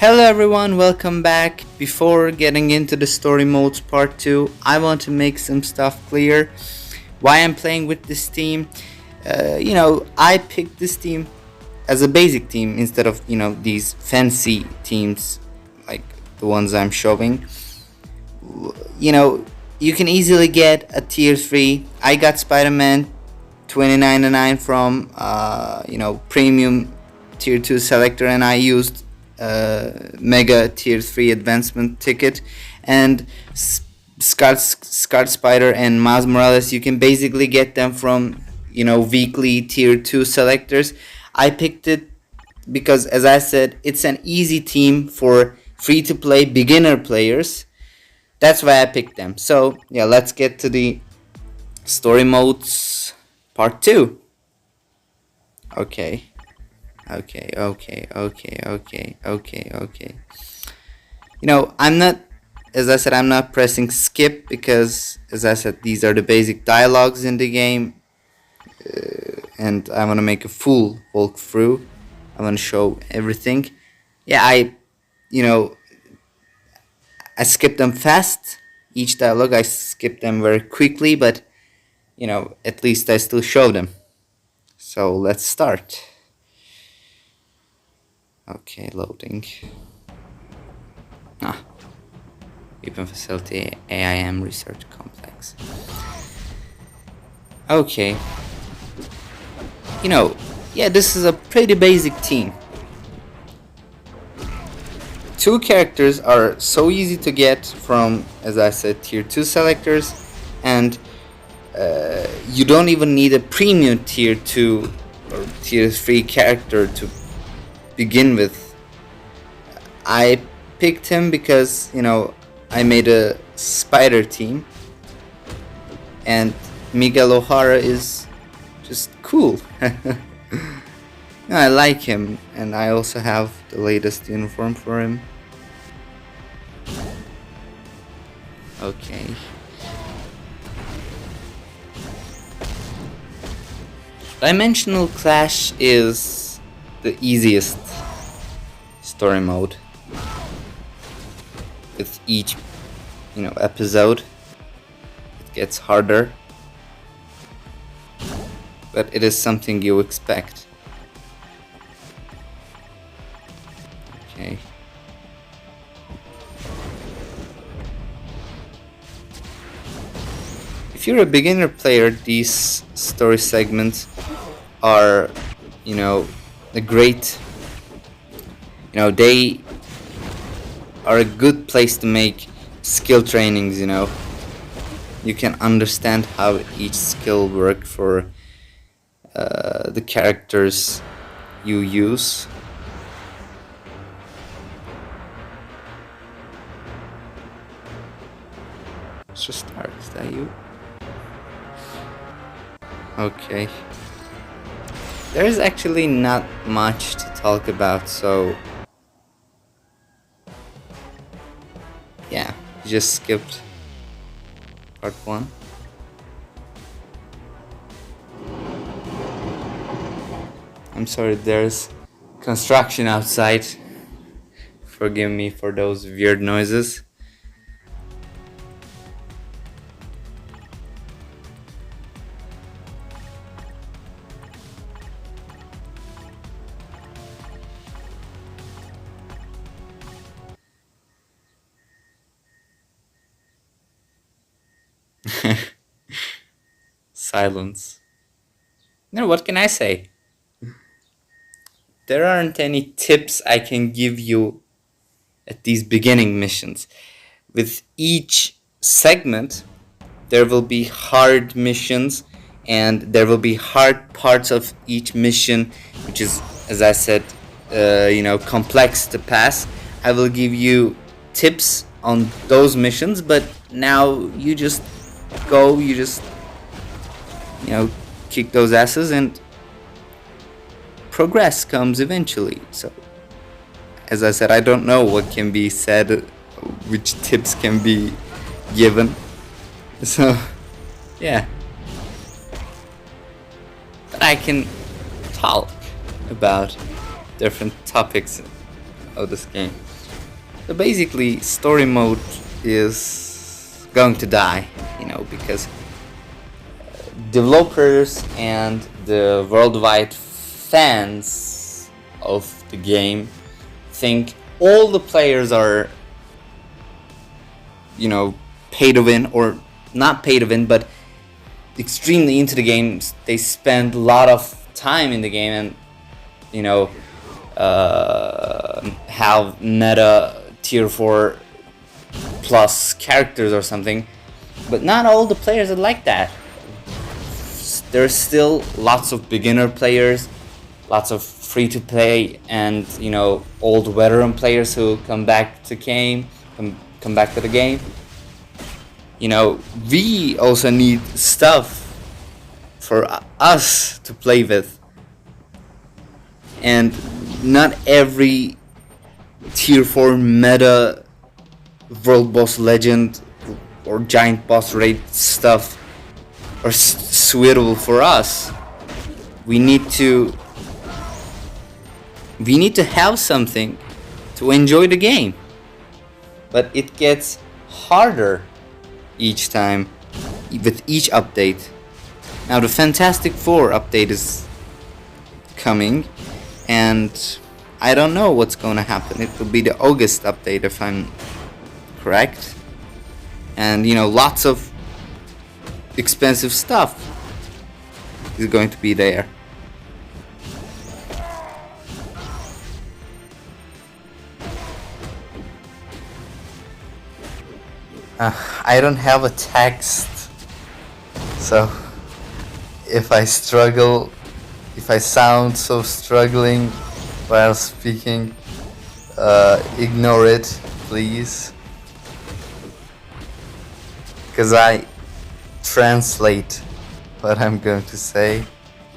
Hello everyone, welcome back. Before getting into the story modes part 2, I want to make some stuff clear. Why I'm playing with this team. I picked this team as a basic team instead of, these fancy teams like the ones I'm showing. You can easily get a tier 3. I got Spider-Man 2099 from, premium tier 2 selector, and I used mega tier 3 advancement ticket. And Scarlet Spider and Miles Morales, you can basically get them from weekly tier 2 selectors. I picked it because, as I said, it's an easy team for free to play beginner players. That's why I picked them. So yeah, let's get to the story modes part 2. Okay. I'm not, as I said, I'm not pressing skip because, as I said, these are the basic dialogues in the game, and I want to make a full walkthrough. I want to show everything. Yeah, I skip them fast. Each dialogue I skip them very quickly, but at least I still show them. So let's start. Okay, loading. Weapon Facility, AIM Research Complex. Okay. This is a pretty basic team. 2 characters are so easy to get from, as I said, tier 2 selectors, and you don't even need a premium tier 2 or tier 3 character to begin with. I picked him because I made a spider team, and Miguel O'Hara is just cool. I like him, and I also have the latest uniform for him. Okay. Dimensional Clash is the easiest story mode. With each episode it gets harder, but it is something you expect. Okay. If you're a beginner player, these story segments are a great, they are a good place to make skill trainings. You can understand how each skill works for the characters you use. Let's just start. Is that you? Okay. There is actually not much to talk about, so yeah, just skipped part 1. I'm sorry, there's construction outside. Forgive me for those weird noises. Silence. What can I say? There aren't any tips I can give you at these beginning missions. With each segment, there will be hard missions, and there will be hard parts of each mission, which is, as I said, complex to pass. I will give you tips on those missions, but now you just go, kick those asses, and progress comes eventually. So, as I said, I don't know what can be said, which tips can be given. So, yeah. But I can talk about different topics of this game. So basically, story mode is going to die, because developers and the worldwide fans of the game think all the players are, pay to win, or not pay to win, but extremely into the game. They spend a lot of time in the game and, have meta tier 4 plus characters or something. But not all the players are like that. There's still lots of beginner players, lots of free to play, and old veteran players who come back to come back to the game. We also need stuff for us to play with, and not every tier 4 meta world boss legend or giant boss raid stuff are suitable for us. We need to have something to enjoy the game, but it gets harder each time with each update. Now the Fantastic Four update is coming, and I don't know what's going to happen. It will be the August update if I'm correct, and lots of expensive stuff is going to be there. I don't have a text, so if I sound so struggling while speaking, ignore it, please, because I translate what I'm going to say,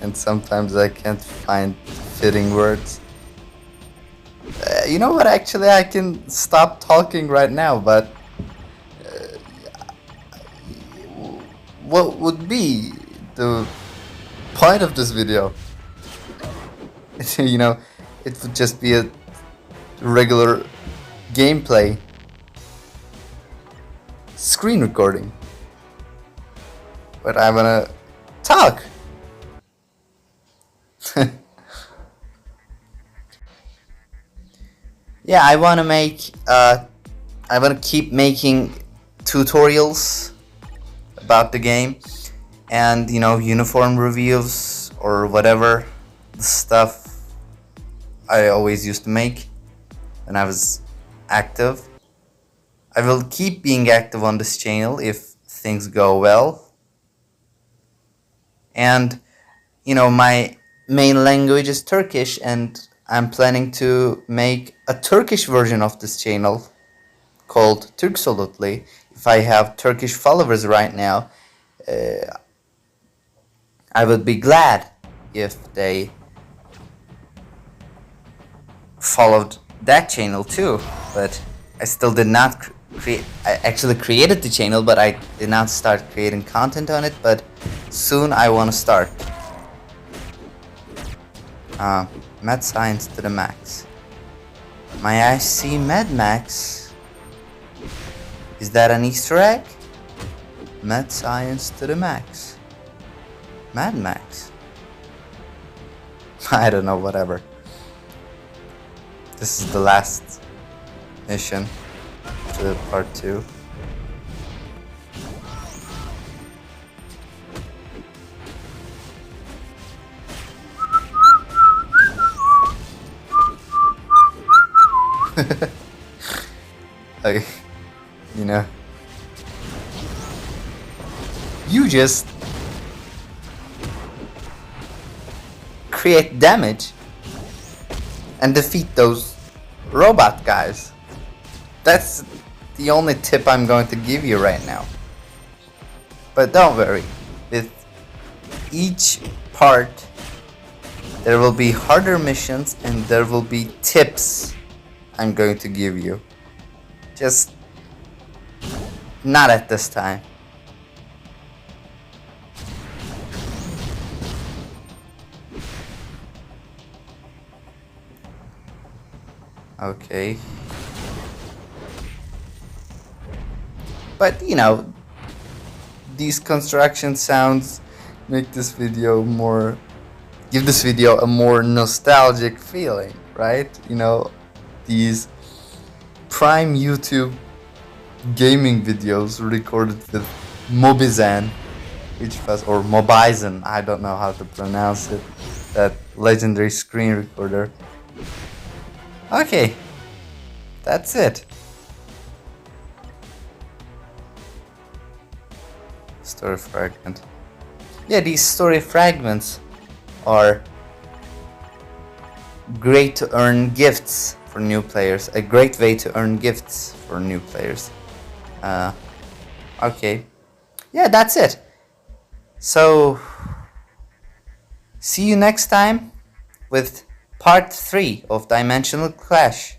and sometimes I can't find fitting words. You know what, actually I can stop talking right now, but what would be the point of this video? It would just be a regular gameplay screen recording, but I wanna talk. Yeah, I wanna keep making tutorials about the game, and uniform reviews or whatever stuff I always used to make when I was active. I will keep being active on this channel if things go well, and my main language is Turkish, and I'm planning to make a Turkish version of this channel called Turksolutly. If I have Turkish followers right now, I would be glad if they followed that channel too. But I still did not create. I actually created the channel, but I did not start creating content on it. But soon I want to start. Mad Science to the max. May I see Mad Max? Is that an Easter egg? Mad Science to the max. Mad Max? I don't know, whatever. This is the last mission to part 2. Okay, you just create damage and defeat those robot guys. That's the only tip I'm going to give you right now. But don't worry, with each part there will be harder missions and there will be tips I'm going to give you. Just not at this time. Okay. But you know, these construction sounds make this video more, give this video a more nostalgic feeling, right? You know, these prime YouTube gaming videos recorded with Mobizen, which was, or Mobizen, I don't know how to pronounce it, that legendary screen recorder. Okay, that's it. Story fragment. Yeah, these story fragments are great to earn gifts for new players. A great way to earn gifts for new players. Okay. Yeah, that's it. So, see you next time with part 3 of Dimensional Clash.